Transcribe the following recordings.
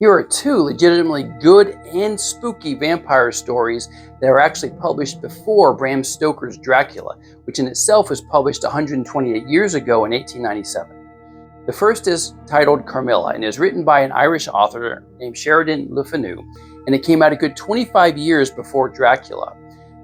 Here are two legitimately good and spooky vampire stories that were actually published before Bram Stoker's Dracula, which in itself was published 128 years ago in 1897. The first is titled Carmilla and is written by an Irish author named Sheridan Le Fanu, and it came out a good 25 years before Dracula.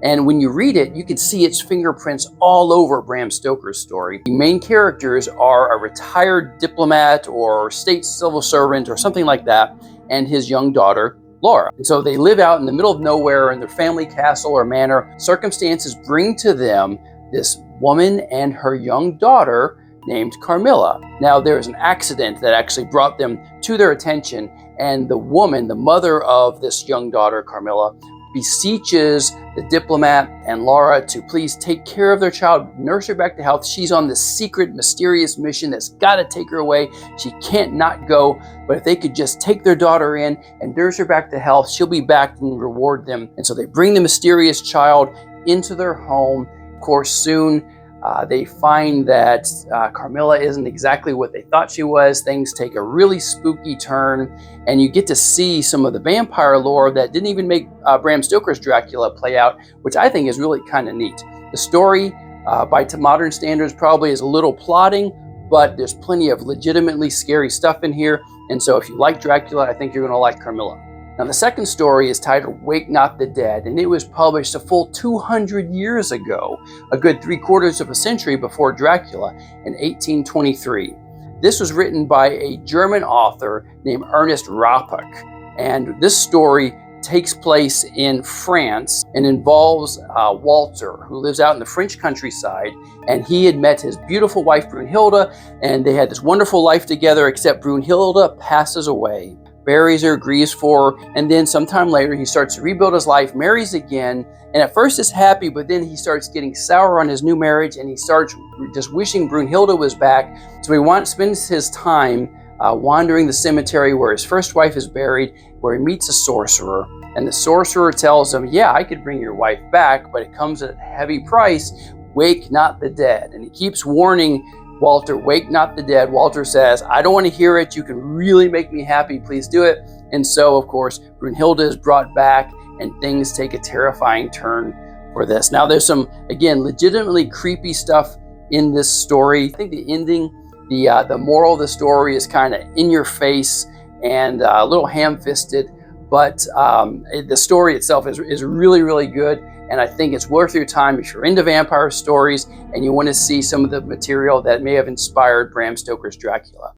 And when you read it, you can see its fingerprints all over Bram Stoker's story. The main characters are a retired diplomat or state civil servant or something like that, and his young daughter, Laura. And so they live out in the middle of nowhere in their family castle or manor. Circumstances bring to them this woman and her young daughter named Carmilla. Now there's an accident that actually brought them to their attention, and the woman, the mother of this young daughter, Carmilla, beseeches the diplomat and Laura to please take care of their child, nurse her back to health. She's on this secret, mysterious mission that's got to take her away. She can't not go, but if they could just take their daughter in and nurse her back to health, she'll be back and reward them. And so they bring the mysterious child into their home. Of course, soon they find that Carmilla isn't exactly what they thought she was. Things take a really spooky turn, and you get to see some of the vampire lore that didn't even make Bram Stoker's Dracula play out, which I think is really kind of neat. The story, by modern standards, probably is a little plotting, but there's plenty of legitimately scary stuff in here. And so if you like Dracula, I think you're going to like Carmilla. Now, the second story is titled Wake Not the Dead, and it was published a full 200 years ago, a good 3/4 of a century before Dracula, in 1823. This was written by a German author named Ernest Rappuck, and this story takes place in France and involves Walter, who lives out in the French countryside, and he had met his beautiful wife Brunhilde, and they had this wonderful life together, except Brunhilde passes away, buries her, grieves for her, and then sometime later he starts to rebuild his life, marries again, and at first is happy, but then he starts getting sour on his new marriage, and he starts just wishing Brunhilde was back. So he spends his time wandering the cemetery where his first wife is buried, where he meets a sorcerer, and the sorcerer tells him, yeah, I could bring your wife back, but it comes at a heavy price. Wake not the dead. And he keeps warning Walter, wake not the dead. Walter says, I don't want to hear it. You can really make me happy. Please do it. And so, of course, Brunhilde is brought back, and things take a terrifying turn for this. Now, there's some, again, legitimately creepy stuff in this story. I think the ending, the moral of the story is kind of in your face and a little ham-fisted, but the story itself is really, really good. And I think it's worth your time if you're into vampire stories and you want to see some of the material that may have inspired Bram Stoker's Dracula.